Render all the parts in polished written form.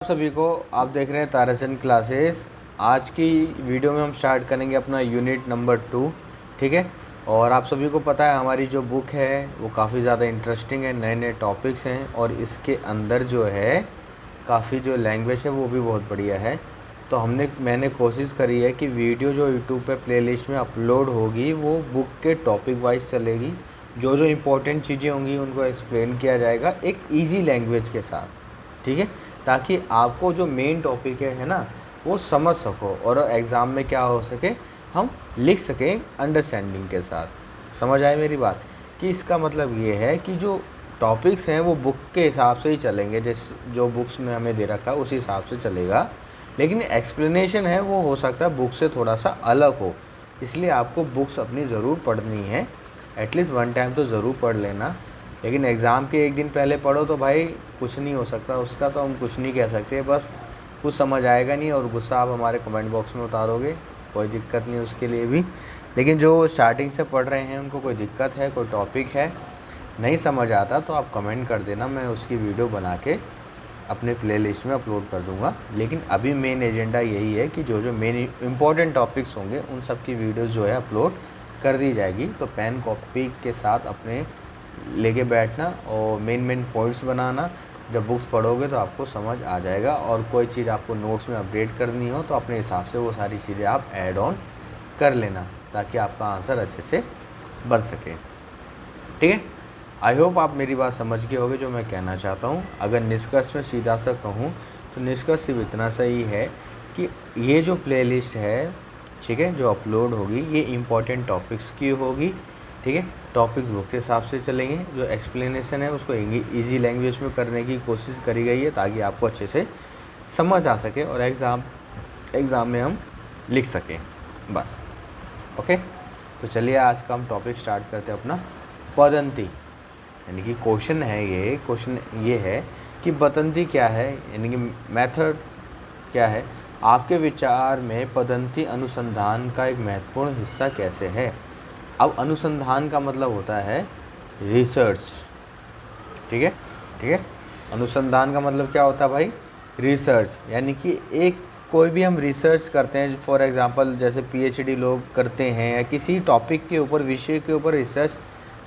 सभी को आप देख रहे हैं ताराचंद क्लासेस। आज की वीडियो में हम स्टार्ट करेंगे अपना यूनिट नंबर 2। ठीक है। और आप सभी को पता है हमारी जो बुक है वो काफ़ी ज़्यादा इंटरेस्टिंग है, नए नए टॉपिक्स हैं और इसके अंदर जो है काफ़ी जो लैंग्वेज है वो भी बहुत बढ़िया है। तो मैंने कोशिश करी है कि वीडियो जो यूट्यूब पे प्लेलिस्ट में अपलोड होगी वो बुक के टॉपिक वाइज चलेगी। जो जो इम्पोर्टेंट चीज़ें होंगी उनको एक्सप्लेन किया जाएगा एक ईजी लैंग्वेज के साथ। ठीक है, ताकि आपको जो मेन टॉपिक है ना वो समझ सको और एग्ज़ाम में क्या हो सके हम लिख सकें अंडरस्टैंडिंग के साथ। समझ आए मेरी बात? कि इसका मतलब ये है कि जो टॉपिक्स हैं वो बुक के हिसाब से ही चलेंगे, जैसे जो बुक्स में हमें दे रखा है उसी हिसाब से चलेगा, लेकिन एक्सप्लेनेशन है वो हो सकता है बुक से थोड़ा सा अलग हो। इसलिए आपको बुक्स अपनी ज़रूर पढ़नी है, एटलीस्ट 1 टाइम तो ज़रूर पढ़ लेना। लेकिन एग्ज़ाम के एक दिन पहले पढ़ो तो भाई कुछ नहीं हो सकता, उसका तो हम कुछ नहीं कह सकते। बस कुछ समझ आएगा नहीं और गुस्सा आप हमारे कमेंट बॉक्स में उतारोगे, कोई दिक्कत नहीं उसके लिए भी। लेकिन जो स्टार्टिंग से पढ़ रहे हैं उनको कोई दिक्कत है, कोई टॉपिक है नहीं समझ आता तो आप कमेंट कर देना, मैं उसकी वीडियो बना के अपने प्लेलिस्ट में अपलोड कर दूंगा। लेकिन अभी मेन एजेंडा यही है कि जो जो मेन इम्पोर्टेंट टॉपिक्स होंगे उन सब की वीडियोज़ जो है अपलोड कर दी जाएगी। तो पेन कॉपी के साथ अपने लेके बैठना और मेन पॉइंट्स बनाना। जब बुक्स पढ़ोगे तो आपको समझ आ जाएगा और कोई चीज़ आपको नोट्स में अपडेट करनी हो तो अपने हिसाब से वो सारी चीज़ें आप ऐड ऑन कर लेना ताकि आपका आंसर अच्छे से बन सके। ठीक है, आई होप आप मेरी बात समझ गए होगे जो मैं कहना चाहता हूँ। अगर निष्कर्ष में सीधा सा कहूँ तो निष्कर्ष सिर्फ इतना सही है कि ये जो प्लेलिस्ट है, ठीक है, जो अपलोड होगी ये इम्पॉर्टेंट टॉपिक्स की होगी। ठीक है, टॉपिक्स बुक के हिसाब से चलेंगे। जो एक्सप्लेनेशन है उसको इजी लैंग्वेज में करने की कोशिश करी गई है ताकि आपको अच्छे से समझ आ सके और एग्ज़ाम में हम लिख सकें बस। ओके, तो चलिए आज का हम टॉपिक स्टार्ट करते हैं अपना पदंती। यानी कि क्वेश्चन ये है कि पदंती क्या है, यानी कि मेथड क्या है। आपके विचार में पदंती अनुसंधान का एक महत्वपूर्ण हिस्सा कैसे है? अब अनुसंधान का मतलब होता है रिसर्च। ठीक है, अनुसंधान का मतलब क्या होता है भाई? रिसर्च। यानी कि एक कोई भी हम रिसर्च करते हैं, फॉर एग्जांपल जैसे पीएचडी लोग करते हैं या किसी टॉपिक के ऊपर, विषय के ऊपर रिसर्च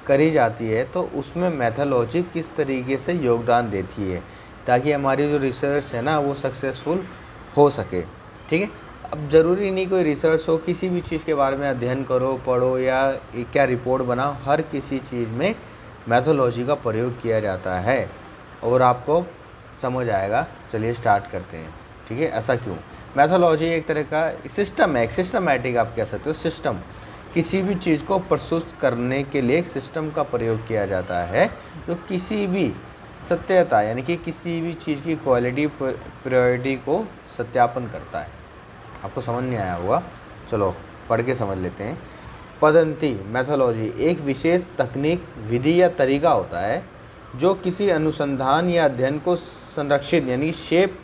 करी जाती है तो उसमें मेथोलॉजी किस तरीके से योगदान देती है ताकि हमारी जो रिसर्च है ना वो सक्सेसफुल हो सके। ठीक है, अब ज़रूरी नहीं कोई रिसर्च हो, किसी भी चीज़ के बारे में अध्ययन करो, पढ़ो या क्या रिपोर्ट बनाओ, हर किसी चीज़ में मैथोलॉजी का प्रयोग किया जाता है और आपको समझ आएगा। चलिए स्टार्ट करते हैं। ठीक है, ऐसा क्यों? मैथोलॉजी एक तरह का सिस्टम है, एक सिस्टमैटिक आप कह सकते हो सिस्टम। किसी भी चीज़ को प्रस्तुत करने के लिए एक सिस्टम का प्रयोग किया जाता है जो किसी भी सत्यता यानी कि किसी भी चीज़ की क्वालिटी प्रायोरिटी को सत्यापन करता है। आपको समझ नहीं आया होगा, चलो पढ़ के समझ लेते हैं। पदंती मैथोलॉजी एक विशेष तकनीक, विधि या तरीका होता है जो किसी अनुसंधान या अध्ययन को संरक्षित यानी शेप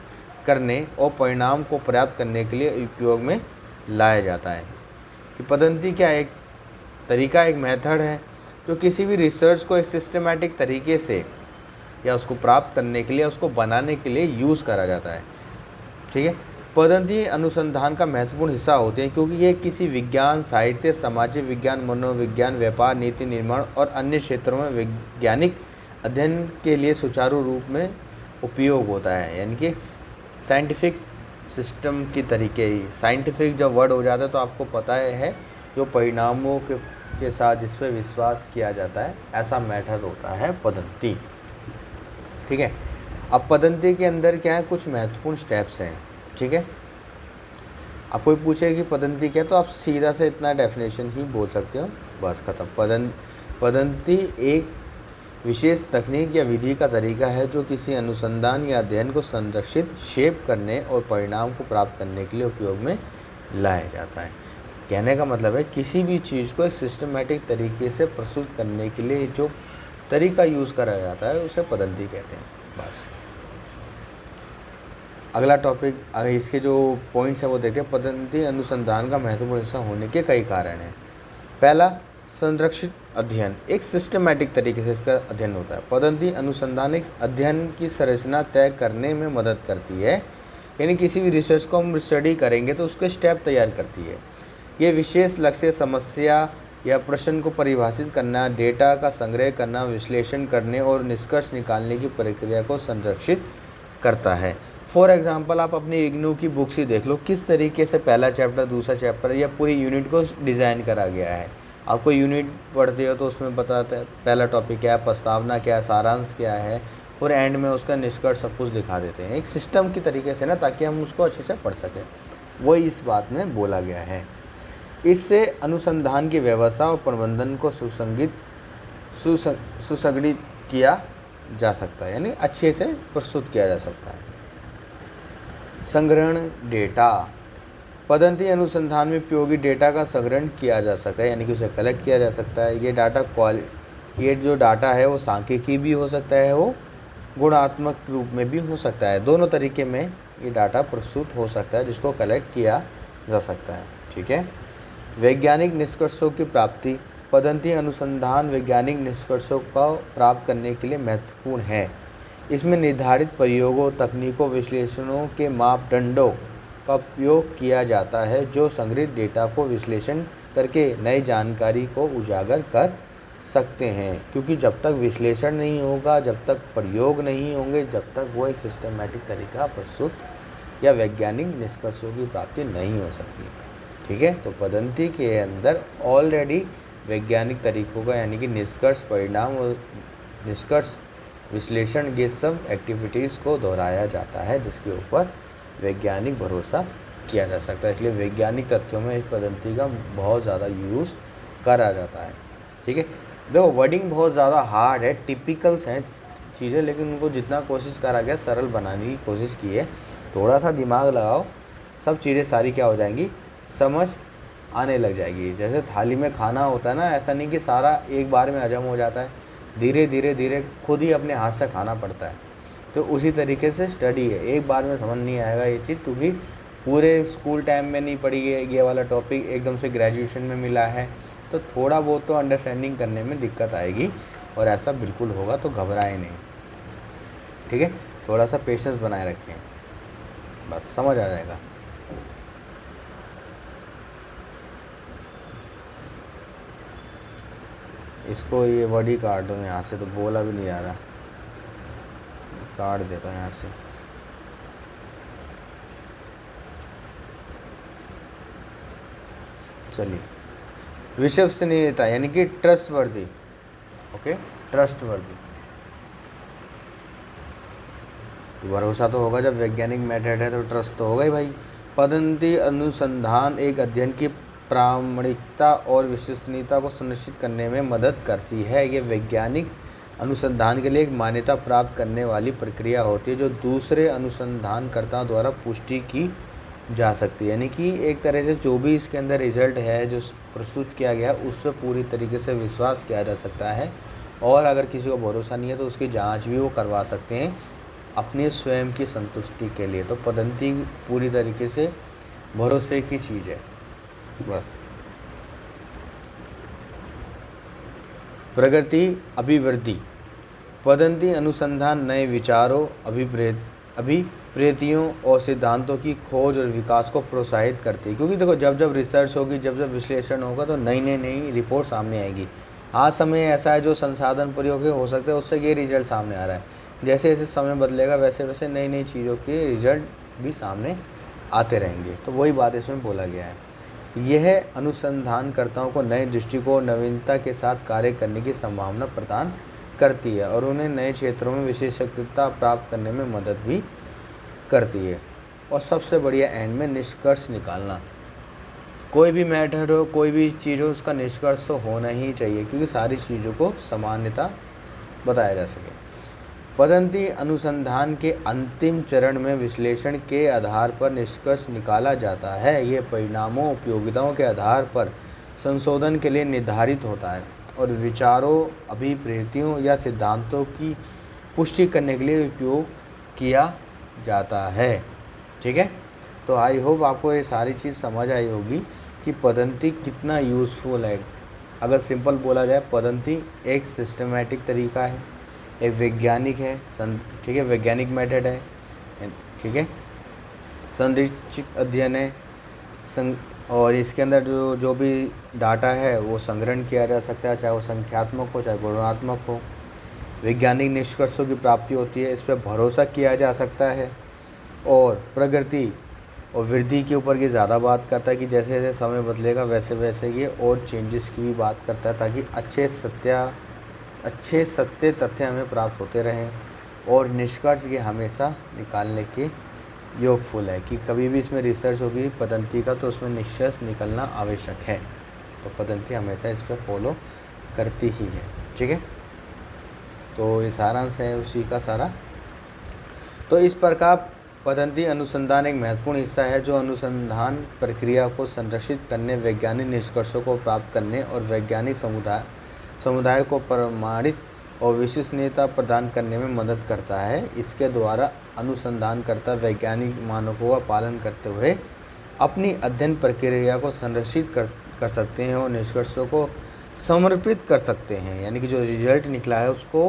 करने और परिणाम को प्राप्त करने के लिए उपयोग में लाया जाता है। कि पदंती क्या एक तरीका, एक मेथड है जो किसी भी रिसर्च को एक सिस्टमैटिक तरीके से या उसको प्राप्त करने के लिए, उसको बनाने के लिए यूज़ करा जाता है। ठीक है, पदंती अनुसंधान का महत्वपूर्ण हिस्सा होते हैं क्योंकि ये किसी विज्ञान, साहित्य, सामाजिक विज्ञान, मनोविज्ञान, व्यापार, नीति निर्माण और अन्य क्षेत्रों में वैज्ञानिक अध्ययन के लिए सुचारू रूप में उपयोग होता है। यानी कि साइंटिफिक सिस्टम की तरीके ही, साइंटिफिक जब वर्ड हो जाता है तो आपको पता है जो परिणामों के साथ जिस पर विश्वास किया जाता है, ऐसा मेथड होता है पदंती। ठीक है, अब पदंती के अंदर क्या है, कुछ महत्वपूर्ण स्टेप्स हैं। ठीक है, अब कोई पूछे कि पदंती क्या, तो आप सीधा से इतना डेफिनेशन ही बोल सकते हो, बस खत्म। पदंती एक विशेष तकनीक या विधि का तरीका है जो किसी अनुसंधान या अध्ययन को संरक्षित, शेप करने और परिणाम को प्राप्त करने के लिए उपयोग में लाया जाता है। कहने का मतलब है किसी भी चीज़ को एक सिस्टमैटिक तरीके से प्रस्तुत करने के लिए जो तरीका यूज़ करा जाता है उसे पदंती कहते हैं। बस अगला टॉपिक, अगर इसके जो पॉइंट्स हैं वो देखते हैं। पदंती अनुसंधान का महत्वपूर्ण हिस्सा होने के कई कारण हैं। पहला, संरक्षित अध्ययन एक सिस्टमैटिक तरीके से इसका अध्ययन होता है। पद्धति अनुसंधान एक अध्ययन की संरचना तय करने में मदद करती है, यानी किसी भी रिसर्च को हम स्टडी करेंगे तो उसके स्टेप तैयार करती है। ये विशेष लक्ष्य समस्या या प्रश्न को परिभाषित करना, डेटा का संग्रह करना, विश्लेषण करने और निष्कर्ष निकालने की प्रक्रिया को संरक्षित करता है। फॉर एग्जांपल आप अपनी इग्नू की बुक्स ही देख लो, किस तरीके से पहला चैप्टर, दूसरा चैप्टर या पूरी यूनिट को डिज़ाइन करा गया है। आपको यूनिट पढ़ते हो तो उसमें बताता है पहला टॉपिक क्या है, प्रस्तावना क्या है, सारांश क्या है, और एंड में उसका निष्कर्ष सब कुछ दिखा देते हैं एक सिस्टम की तरीके से ना, ताकि हम उसको अच्छे से पढ़ सकें। वही इस बात में बोला गया है। इससे अनुसंधान की व्यवस्था और प्रबंधन को सुसंगठित किया जा सकता है, यानी अच्छे से प्रस्तुत किया जा सकता है। संग्रहण डेटा, पद्धति अनुसंधान में उपयोगी डेटा का संग्रहण किया जा सकता है, यानी कि उसे कलेक्ट किया जा सकता है। ये जो डाटा है वो सांख्यिकी भी हो सकता है, वो गुणात्मक रूप में भी हो सकता है। दोनों तरीके में ये डाटा प्रस्तुत हो सकता है जिसको कलेक्ट किया जा सकता है। ठीक है। वैज्ञानिक निष्कर्षों की प्राप्ति, पद्धति अनुसंधान वैज्ञानिक निष्कर्षों को प्राप्त करने के लिए महत्वपूर्ण है। इसमें निर्धारित प्रयोगों, तकनीकों, विश्लेषणों के मापदंडों का उपयोग किया जाता है जो संग्रहित डेटा को विश्लेषण करके नई जानकारी को उजागर कर सकते हैं। क्योंकि जब तक विश्लेषण नहीं होगा, जब तक प्रयोग नहीं होंगे, जब तक वो एक सिस्टमैटिक तरीका प्रस्तुत या वैज्ञानिक निष्कर्षों की प्राप्ति नहीं हो सकती। ठीक है। तो पद्धति के अंदर ऑलरेडी वैज्ञानिक तरीकों का, यानी कि निष्कर्ष, परिणाम और निष्कर्ष विश्लेषण, ये सब एक्टिविटीज़ को दोहराया जाता है जिसके ऊपर वैज्ञानिक भरोसा किया जा सकता है। इसलिए वैज्ञानिक तथ्यों में इस पद्धति का बहुत ज़्यादा यूज़ करा जाता है। ठीक है। देखो वर्डिंग बहुत ज़्यादा हार्ड है, टिपिकल्स हैं चीज़ें, लेकिन उनको जितना कोशिश करा गया सरल बनाने की कोशिश की है। थोड़ा सा दिमाग लगाओ, सब चीज़ें सारी क्या हो जाएंगी, समझ आने लग जाएगी। जैसे थाली में खाना होता है ना, ऐसा नहीं कि सारा एक बार में हजम हो जाता है, धीरे धीरे खुद ही अपने हाथ से खाना पड़ता है। तो उसी तरीके से स्टडी है, एक बार में समझ नहीं आएगा ये चीज़, क्योंकि पूरे स्कूल टाइम में नहीं पढ़ी है ये वाला टॉपिक, एकदम से ग्रेजुएशन में मिला है, तो थोड़ा बहुत तो अंडरस्टैंडिंग करने में दिक्कत आएगी। और ऐसा बिल्कुल होगा तो घबराएं नहीं। ठीक है। थोड़ा सा पेशेंस बनाए रखें, बस समझ आ जाएगा। इसको ये वर्ड ही काट दो यहाँ से, तो बोला भी नहीं आ रहा, काट देता हूँ यहाँ से। चलिए, विश्वसनीयता यानी कि ट्रस्टवर्दी। ओके, ट्रस्टवर्दी, भरोसा तो होगा, जब वैज्ञानिक मेथड है तो ट्रस्ट तो होगा ही भाई। पद्धति अनुसंधान एक अध्ययन की प्रामाणिकता और विश्वसनीयता को सुनिश्चित करने में मदद करती है। ये वैज्ञानिक अनुसंधान के लिए एक मान्यता प्राप्त करने वाली प्रक्रिया होती है जो दूसरे अनुसंधानकर्ताओं द्वारा पुष्टि की जा सकती है। यानी कि एक तरह से जो भी इसके अंदर रिजल्ट है जो प्रस्तुत किया गया उस पर पूरी तरीके से विश्वास किया जा सकता है, और अगर किसी को भरोसा नहीं है तो उसकी जांच भी वो करवा सकते हैं अपने स्वयं की संतुष्टि के लिए। तो पद्धति पूरी तरीके से भरोसे की चीज़ है। बस प्रगति अभिवृद्धि, पद्धति अनुसंधान नए विचारों, अभिप्रेतियों और सिद्धांतों की खोज और विकास को प्रोत्साहित करती है। क्योंकि देखो जब जब रिसर्च होगी, जब जब विश्लेषण होगा तो नई रिपोर्ट सामने आएगी। आज समय ऐसा है जो संसाधन प्रयोग हो सकते हैं, उससे ये रिजल्ट सामने आ रहा है। जैसे जैसे समय बदलेगा वैसे वैसे नई चीज़ों के रिजल्ट भी सामने आते रहेंगे। तो वही बात इसमें बोला गया है। यह अनुसंधानकर्ताओं को नए दृष्टिकोण, नवीनता के साथ कार्य करने की संभावना प्रदान करती है और उन्हें नए क्षेत्रों में विशेषज्ञता प्राप्त करने में मदद भी करती है। और सबसे बढ़िया एंड में निष्कर्ष निकालना, कोई भी मैटर हो, कोई भी चीज़ हो, उसका निष्कर्ष तो होना ही चाहिए, क्योंकि सारी चीज़ों को सामान्यता बताया जा सके। पद्धति अनुसंधान के अंतिम चरण में विश्लेषण के आधार पर निष्कर्ष निकाला जाता है। ये परिणामों, उपयोगिताओं के आधार पर संशोधन के लिए निर्धारित होता है और विचारों, अभिप्रेतियों या सिद्धांतों की पुष्टि करने के लिए उपयोग किया जाता है। ठीक है। तो आई होप आपको ये सारी चीज़ समझ आई होगी कि पद्धति कितना यूज़फुल है अगर सिंपल बोला जाए, पद्धति एक सिस्टमेटिक तरीका है, एक वैज्ञानिक है, ठीक है, वैज्ञानिक मेथड है, ठीक है, संरचित अध्ययन है, और इसके अंदर जो जो भी डाटा है वो संग्रहण किया जा सकता है, चाहे वो संख्यात्मक हो चाहे गुणात्मक हो। वैज्ञानिक निष्कर्षों की प्राप्ति होती है, इस पर भरोसा किया जा सकता है, और प्रगति और वृद्धि के ऊपर ये ज़्यादा बात करता है कि जैसे जैसे समय बदलेगा वैसे वैसे ये और चेंजेस की भी बात करता है, ताकि अच्छे सत्य तथ्य हमें प्राप्त होते रहें, और निष्कर्ष ये हमेशा निकालने के योगफुल है कि कभी भी इसमें रिसर्च होगी पद्धति का तो उसमें निष्कर्ष निकलना आवश्यक है। तो पद्धति हमेशा इस पर फॉलो करती ही है, ठीक है। तो ये सारांश है उसी का सारा। तो इस प्रकार पद्धति अनुसंधान एक महत्वपूर्ण हिस्सा है जो अनुसंधान प्रक्रिया को संरक्षित करने, वैज्ञानिक निष्कर्षों को प्राप्त करने और वैज्ञानिक समुदाय को प्रमाणित और विश्वसनीयता प्रदान करने में मदद करता है। इसके द्वारा अनुसंधानकर्ता वैज्ञानिक मानकों का पालन करते हुए अपनी अध्ययन प्रक्रिया को संरक्षित कर सकते हैं और निष्कर्षों को समर्पित कर सकते हैं, यानी कि जो रिजल्ट निकला है उसको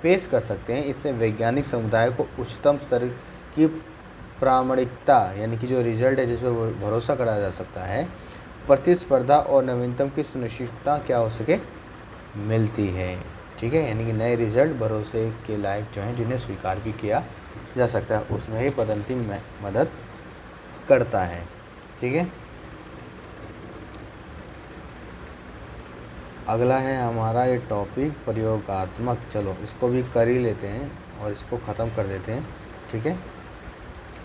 पेश कर सकते हैं। इससे वैज्ञानिक समुदाय को उच्चतम स्तर की प्रामाणिकता, यानी कि जो रिजल्ट है जिस पर भरोसा करा जा सकता है, प्रतिस्पर्धा और नवीनतम की सुनिश्चितता क्या हो सके मिलती है, ठीक है। यानी कि नए रिजल्ट भरोसे के लायक जो हैं जिन्हें स्वीकार भी किया जा सकता है, उसमें ही पद्धति में मदद करता है, ठीक है। अगला है हमारा ये टॉपिक प्रयोगात्मक। चलो इसको भी कर ही लेते हैं और इसको ख़त्म कर देते हैं, ठीक है।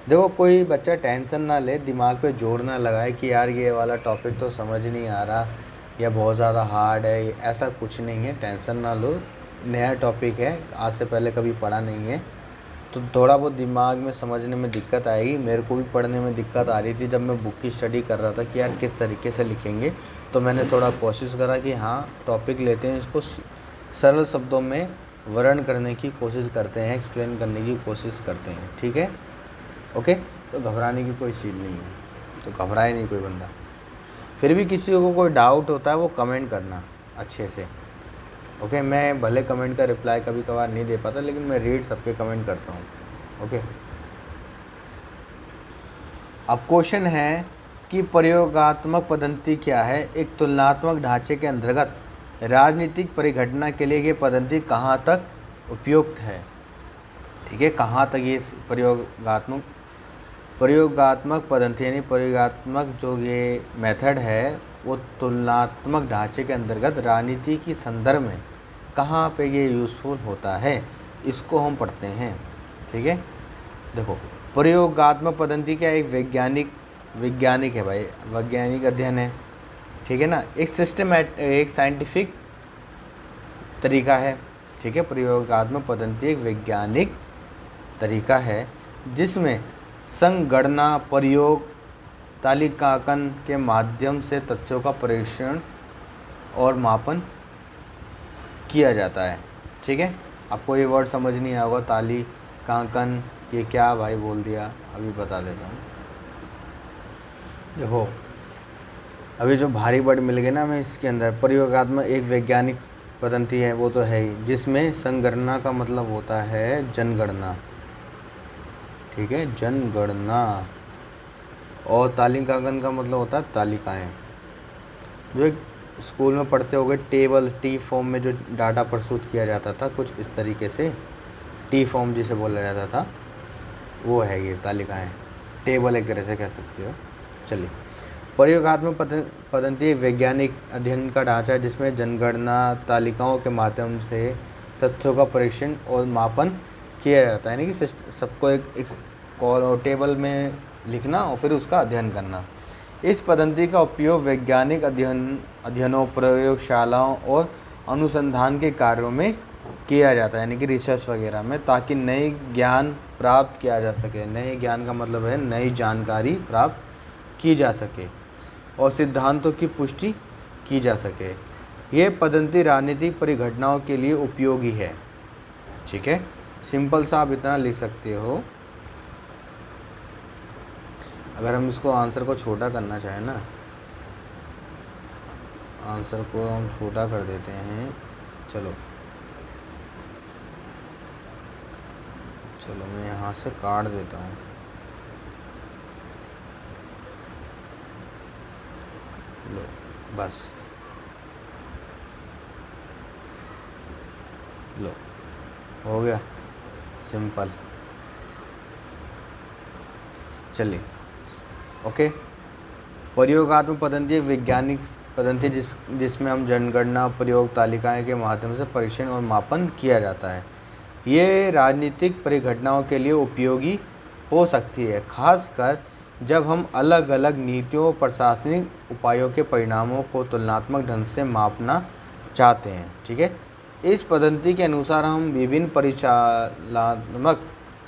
देखो कोई बच्चा टेंशन ना ले, दिमाग पे जोर ना लगाए कि यार ये वाला टॉपिक तो समझ नहीं आ रहा या बहुत ज़्यादा हार्ड है, ऐसा कुछ नहीं है, टेंशन ना लो। नया टॉपिक है, आज से पहले कभी पढ़ा नहीं है, तो थोड़ा बहुत दिमाग में समझने में दिक्कत आएगी। मेरे को भी पढ़ने में दिक्कत आ रही थी जब मैं बुक की स्टडी कर रहा था कि यार किस तरीके से लिखेंगे, तो मैंने थोड़ा कोशिश करा कि हाँ टॉपिक लेते हैं, इसको सरल शब्दों में वर्णन करने की कोशिश करते हैं, एक्सप्लेन करने की कोशिश करते हैं, ठीक है, ओके। तो घबराने की कोई चीज़ नहीं है, तो घबराए नहीं कोई बंदा। फिर भी किसी को कोई डाउट होता है वो कमेंट करना अच्छे से, ओके। मैं भले कमेंट का रिप्लाई कभी कभार नहीं दे पाता, लेकिन मैं रीड सबके कमेंट करता हूँ, ओके। अब क्वेश्चन है कि प्रयोगात्मक पद्धति क्या है। एक तुलनात्मक ढांचे के अंतर्गत राजनीतिक परिघटना के लिए ये पद्धति कहाँ तक उपयुक्त है, ठीक है, कहाँ तक ये प्रयोगात्मक पद्धति यानी प्रयोगात्मक जो ये मेथड है वो तुलनात्मक ढांचे के अंतर्गत राजनीति की संदर्भ में कहाँ पे ये यूज़फुल होता है, इसको हम पढ़ते हैं, ठीक है। देखो प्रयोगात्मक पद्धति क्या, एक वैज्ञानिक है भाई, वैज्ञानिक अध्ययन है, ठीक है ना, एक साइंटिफिक तरीका है, ठीक है। प्रयोगात्मक पद्धति एक वैज्ञानिक तरीका है जिसमें संगणना, प्रयोग, तालिकांकन के माध्यम से तथ्यों का परीक्षण और मापन किया जाता है, ठीक है। आपको ये वर्ड समझ नहीं आया होगा, तालिकांकन, ये क्या भाई बोल दिया, अभी बता देता हूँ। देखो अभी जो भारी वर्ड मिल गए ना हमें इसके अंदर, प्रयोगात्मक एक वैज्ञानिक पद्धति है वो तो है ही, जिसमें संगणना का मतलब होता है जनगणना, ठीक है, जनगणना, और तालिकांकन का मतलब होता है तालिकाएं। जो एक स्कूल में पढ़ते होगे टेबल, टी फॉर्म में जो डाटा प्रस्तुत किया जाता था, कुछ इस तरीके से टी फॉर्म जिसे बोला जाता था, वो है ये तालिकाएं, टेबल एक तरह से कह सकते हो। चलिए, प्रयोगात्मक पद्धति वैज्ञानिक अध्ययन का ढांचा है जिसमें जनगणना, तालिकाओं के माध्यम से तथ्यों का परीक्षण और मापन किया जाता है, यानी कि सबको एक टेबल में लिखना और फिर उसका अध्ययन करना। इस पद्धति का उपयोग वैज्ञानिक अध्ययनों, प्रयोगशालाओं और अनुसंधान के कार्यों में किया जाता है, यानी कि रिसर्च वगैरह में, ताकि नई ज्ञान प्राप्त किया जा सके। नए ज्ञान का मतलब है नई जानकारी प्राप्त की जा सके और सिद्धांतों की पुष्टि की जा सके। यह पद्धति राजनीतिक परिघटनाओं के लिए उपयोगी है, ठीक है। सिंपल सा आप इतना लिख सकते हो। अगर हम इसको आंसर को छोटा करना चाहें ना, आंसर को हम छोटा कर देते हैं। चलो चलो मैं यहाँ से काट देता हूँ। लो बस, लो हो गया, सिंपल। चलिए ओके। प्रयोगात्मक पद्धति एक वैज्ञानिक पद्धति जिसमें हम जनगणना प्रयोग तालिकाएं के माध्यम से परीक्षण और मापन किया जाता है। ये राजनीतिक परिघटनाओं के लिए उपयोगी हो सकती है, खासकर जब हम अलग अलग नीतियों और प्रशासनिक उपायों के परिणामों को तुलनात्मक ढंग से मापना चाहते हैं। ठीक है, इस पद्धति के अनुसार हम विभिन्न परिचालनात्मक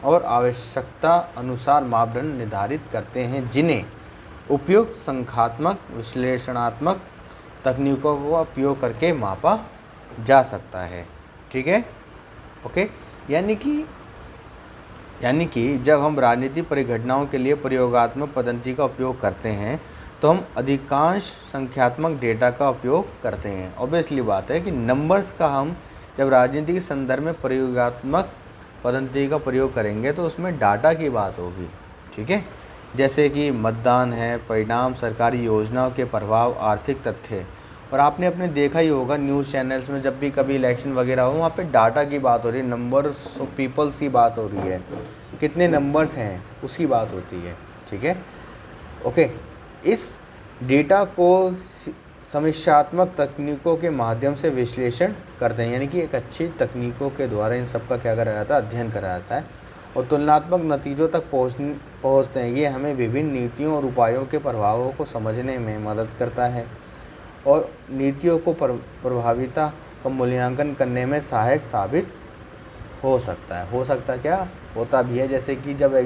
और आवश्यकता अनुसार मापदंड निर्धारित करते हैं, जिन्हें उपयुक्त संख्यात्मक विश्लेषणात्मक तकनीकों का उपयोग करके मापा जा सकता है। ठीक है ओके। यानी कि जब हम राजनीतिक परिघटनाओं के लिए प्रयोगात्मक पद्धति का उपयोग करते हैं तो हम अधिकांश संख्यात्मक डेटा का उपयोग करते हैं। ऑब्वियसली बात है कि नंबर्स का हम जब राजनीति के संदर्भ में प्रयोगात्मक पद्धति का प्रयोग करेंगे तो उसमें डाटा की बात होगी। ठीक है, जैसे कि मतदान है, परिणाम, सरकारी योजनाओं के प्रभाव, आर्थिक तथ्य। और आपने अपने देखा ही होगा न्यूज़ चैनल्स में जब भी कभी इलेक्शन वगैरह हो, वहाँ पे डाटा की बात हो रही है, नंबर्स ऑफ पीपल्स की बात हो रही है, कितने नंबर्स हैं उसकी बात होती है। ठीक है ओके। इस डेटा को समीक्षात्मक तकनीकों के माध्यम से विश्लेषण करते हैं, यानी कि एक अच्छी तकनीकों के द्वारा इन सब का क्या करा जाता है, अध्ययन करा जाता है और तुलनात्मक नतीजों तक पहुँचते हैं। ये हमें विभिन्न नीतियों और उपायों के प्रभावों को समझने में मदद करता है और नीतियों को प्रभाविता का मूल्यांकन करने में सहायक साबित हो सकता है। क्या होता भी है, जैसे कि जब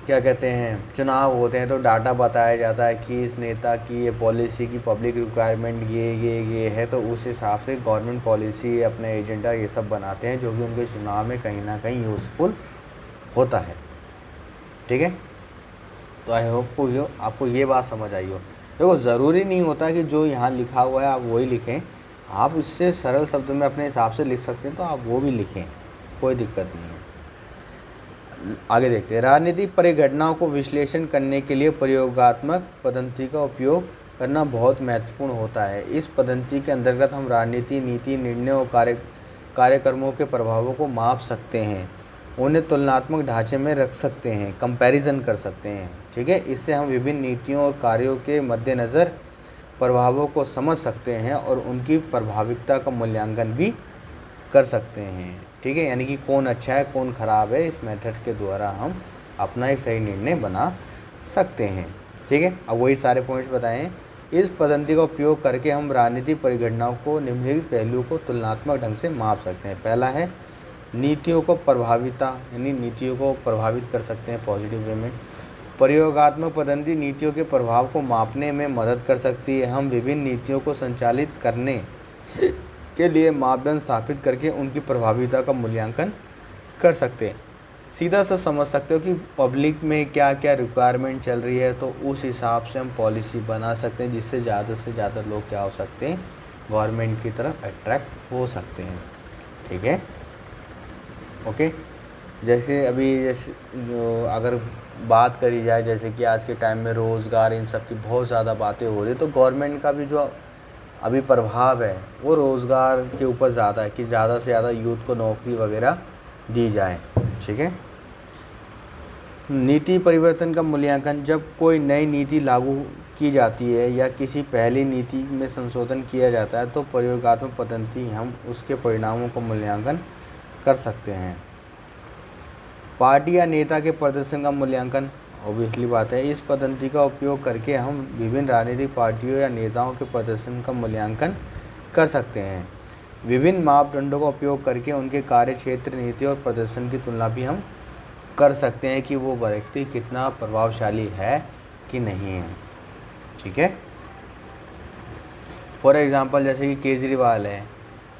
क्या कहते हैं चुनाव होते हैं तो डाटा बताया जाता है कि इस नेता की ये पॉलिसी की पब्लिक रिक्वायरमेंट ये है, तो उस हिसाब से गवर्नमेंट पॉलिसी अपने एजेंडा ये सब बनाते हैं जो कि उनके चुनाव में कहीं ना कहीं यूज़फुल होता है। ठीक है, तो आई होप आपको ये बात समझ आई हो। देखो ज़रूरी नहीं होता कि जो यहाँ लिखा हुआ है आप वही लिखें, आप इससे सरल शब्द में अपने हिसाब से लिख सकते हैं तो आप वो भी लिखें, कोई दिक्कत नहीं है। आगे देखते हैं। राजनीतिक परिघटनाओं को विश्लेषण करने के लिए प्रयोगात्मक पद्धति का उपयोग करना बहुत महत्वपूर्ण होता है। इस पद्धति के अंतर्गत हम राजनीति, नीति, निर्णय और कार्यक्रमों के प्रभावों को माप सकते हैं, उन्हें तुलनात्मक ढांचे में रख सकते हैं, कंपैरिजन कर सकते हैं। ठीक है, इससे हम विभिन्न नीतियों और कार्यों के मद्देनज़र प्रभावों को समझ सकते हैं और उनकी प्रभाविकता का मूल्यांकन भी कर सकते हैं। ठीक है, यानी कि कौन अच्छा है कौन ख़राब है, इस मेथड के द्वारा हम अपना एक सही निर्णय बना सकते हैं। ठीक है, अब वही सारे पॉइंट्स बताएं। इस पद्धति का उपयोग करके हम राजनीतिक परिघटनाओं को निम्नलिखित पहलुओं को तुलनात्मक ढंग से माप सकते हैं। पहला है नीतियों को प्रभाविता, यानी नीतियों को प्रभावित कर सकते हैं पॉजिटिव वे में। प्रयोगात्मक पद्धति नीतियों के प्रभाव को मापने में मदद कर सकती है। हम विभिन्न नीतियों को संचालित करने के लिए मापदंड स्थापित करके उनकी प्रभाविता का मूल्यांकन कर सकते हैं। सीधा सा समझ सकते हो कि पब्लिक में क्या क्या रिक्वायरमेंट चल रही है, तो उस हिसाब से हम पॉलिसी बना सकते हैं जिससे ज़्यादा से ज़्यादा लोग क्या हो सकते हैं, गवर्नमेंट की तरफ अट्रैक्ट हो सकते हैं। ठीक है ओके। जैसे जो अगर बात करी जाए, जैसे कि आज के टाइम में रोज़गार इन सब की बहुत ज़्यादा बातें हो रही है, तो गवर्नमेंट का भी जो अभी प्रभाव है वो रोज़गार के ऊपर ज़्यादा है कि ज़्यादा से ज़्यादा यूथ को नौकरी वगैरह दी जाए। ठीक है, नीति परिवर्तन का मूल्यांकन, जब कोई नई नीति लागू की जाती है या किसी पहली नीति में संशोधन किया जाता है तो प्रयोगात्मक पद्धति हम उसके परिणामों का मूल्यांकन कर सकते हैं। पार्टी या नेता के प्रदर्शन का मूल्यांकन, ऑब्वियसली बात है, इस पद्धति का उपयोग करके हम विभिन्न राजनीतिक पार्टियों या नेताओं के प्रदर्शन का मूल्यांकन कर सकते हैं। विभिन्न मापदंडों का उपयोग करके उनके कार्य क्षेत्र, नीति और प्रदर्शन की तुलना भी हम कर सकते हैं कि वो व्यक्ति कितना प्रभावशाली है कि नहीं है। ठीक है, फॉर एग्ज़ाम्पल जैसे कि केजरीवाल है,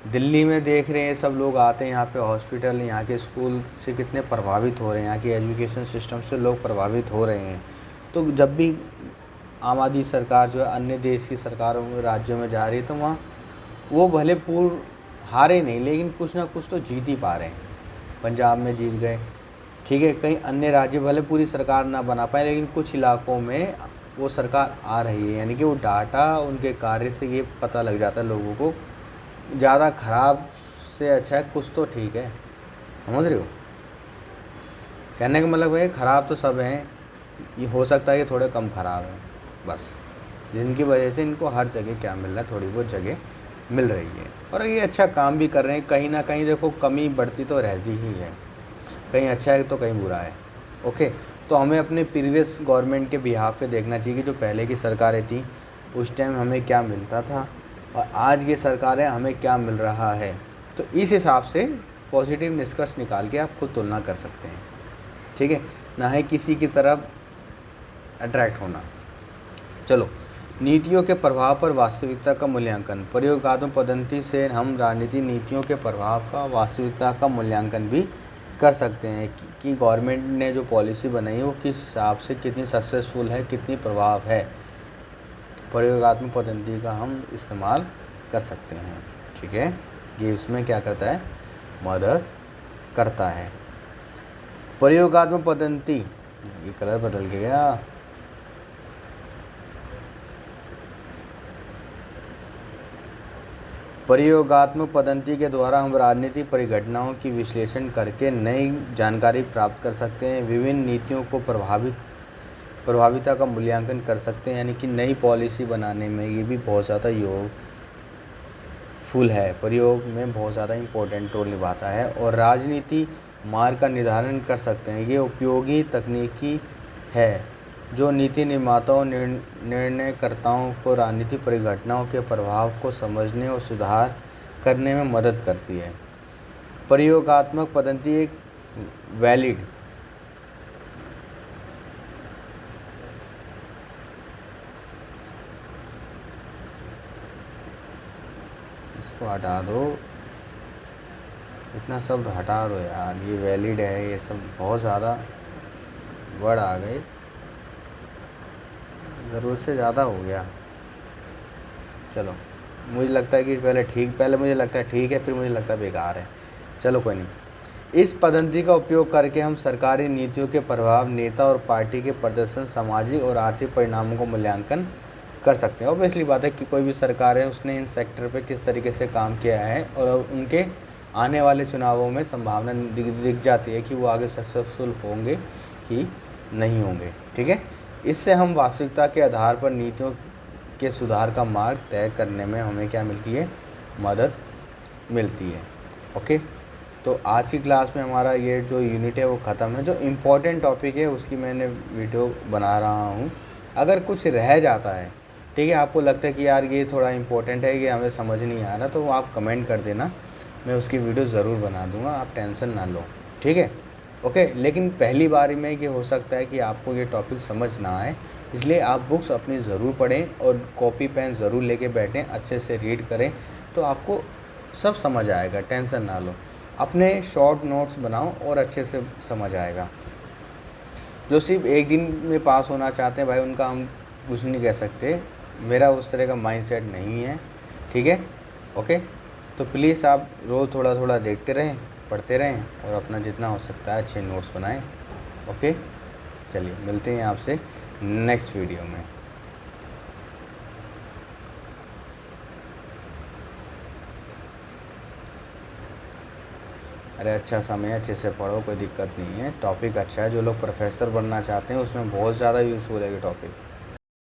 दिल्ली में देख रहे हैं सब लोग आते हैं यहाँ पे हॉस्पिटल, यहाँ के स्कूल से कितने प्रभावित हो रहे हैं, यहाँ की एजुकेशन सिस्टम से लोग प्रभावित हो रहे हैं। तो जब भी आम आदमी सरकार जो है अन्य देश की सरकारों में राज्यों में जा रही है, तो वहाँ वो भले पूर्ण हारे नहीं, लेकिन कुछ ना कुछ तो जीत ही पा रहे हैं। पंजाब में जीत गए, ठीक है। कहीं अन्य राज्य भले पूरी सरकार ना बना पाए, लेकिन कुछ इलाकों में वो सरकार आ रही है। यानी कि वो डाटा उनके कार्य से ये पता लग जाता है लोगों को, ज़्यादा खराब से अच्छा है कुछ तो ठीक है। समझ रहे हो? कहने का मतलब है ख़राब तो सब हैं, ये हो सकता है कि थोड़े कम ख़राब हैं बस, जिनकी वजह से इनको हर जगह क्या मिल रहा है, थोड़ी बहुत जगह मिल रही है और ये अच्छा काम भी कर रहे हैं। कहीं ना कहीं देखो कमी बढ़ती तो रहती ही है, कहीं अच्छा है तो कहीं बुरा है। ओके, तो हमें अपने प्रीवियस गवर्नमेंट के बिहाफ पे देखना चाहिए कि जो पहले की सरकारें थी उस टाइम हमें क्या मिलता था और आज की सरकारें हमें क्या मिल रहा है। तो इस हिसाब से पॉजिटिव निष्कर्ष निकाल के आप खुद तुलना कर सकते हैं, ठीक है, ना है किसी की तरफ अट्रैक्ट होना। चलो, नीतियों के प्रभाव पर वास्तविकता का मूल्यांकन। प्रयोगात्मक पद्धति से हम राजनीति नीतियों के प्रभाव का वास्तविकता का मूल्यांकन भी कर सकते हैं कि गवर्नमेंट ने जो पॉलिसी बनाई है वो किस हिसाब से कितनी सक्सेसफुल है, कितनी प्रभाव है। प्रयोगात्मक पद्धति का हम इस्तेमाल कर सकते हैं, ठीक है। ये इसमें क्या करता है, मदद करता है। प्रयोगात्मक पद्धति, ये कलर बदल गया। प्रयोगात्मक पद्धति के द्वारा हम राजनीतिक परिघटनाओं की विश्लेषण करके नई जानकारी प्राप्त कर सकते हैं, विभिन्न नीतियों को प्रभाविता का मूल्यांकन कर सकते हैं। यानी कि नई पॉलिसी बनाने में ये भी बहुत ज़्यादा योगफुल है, प्रयोग में बहुत ज़्यादा इम्पोर्टेंट रोल निभाता है। और राजनीति मार्ग का निर्धारण कर सकते हैं, ये उपयोगी तकनीकी है जो नीति निर्माताओं निर्णयकर्ताओं को राजनीतिक परिघटनाओं के प्रभाव को समझने और सुधार करने में मदद करती है। प्रयोगात्मक पद्धति एक वैलिड इसको हटा दो, इतना शब्द हटा दो यार, ये वैलिड है, ये सब बहुत ज़्यादा वर्ड आ गए, ज़रूरत से ज़्यादा हो गया। चलो, मुझे लगता है कि पहले मुझे लगता है ठीक है, फिर मुझे लगता है बेकार है। चलो कोई नहीं। इस पद्धति का उपयोग करके हम सरकारी नीतियों के प्रभाव, नेता और पार्टी के प्रदर्शन, सामाजिक और आर्थिक परिणामों का मूल्यांकन कर सकते हैं। ऑब्वियसली बात है कि कोई भी सरकार है उसने इन सेक्टर पे किस तरीके से काम किया है और उनके आने वाले चुनावों में संभावना दिख जाती है कि वो आगे सक्सेसफुल होंगे कि नहीं होंगे, ठीक है। इससे हम वास्तविकता के आधार पर नीतियों के सुधार का मार्ग तय करने में हमें क्या मिलती है, मदद मिलती है। ओके, तो आज की क्लास में हमारा ये जो यूनिट है वो ख़त्म है। जो इम्पोर्टेंट टॉपिक है उसकी मैंने वीडियो बना रहा हूँ। अगर कुछ रह जाता है, ठीक है, आपको लगता है कि यार ये थोड़ा इम्पोर्टेंट है, कि हमें समझ नहीं आ रहा, तो आप कमेंट कर देना, मैं उसकी वीडियो ज़रूर बना दूँगा, आप टेंशन ना लो, ठीक है। ओके, लेकिन पहली बारी में ये हो सकता है कि आपको ये टॉपिक समझ ना आए, इसलिए आप बुक्स अपनी ज़रूर पढ़ें और कॉपी पेन ज़रूर लेके बैठें, अच्छे से रीड करें, तो आपको सब समझ आएगा, टेंशन ना लो। अपने शॉर्ट नोट्स बनाओ और अच्छे से समझ आएगा। जो सिर्फ एक दिन में पास होना चाहते हैं भाई, उनका हम कुछ नहीं कह सकते, मेरा उस तरह का माइंडसेट नहीं है, ठीक है। ओके, तो प्लीज़ आप रोज़ थोड़ा थोड़ा देखते रहें, पढ़ते रहें और अपना जितना हो सकता है अच्छे नोट्स बनाएं। ओके, चलिए मिलते हैं आपसे नेक्स्ट वीडियो में। अरे अच्छा समय, अच्छे से पढ़ो, कोई दिक्कत नहीं है, टॉपिक अच्छा है। जो लोग प्रोफेसर बनना चाहते हैं उसमें बहुत ज़्यादा यूज़फुल है ये टॉपिक।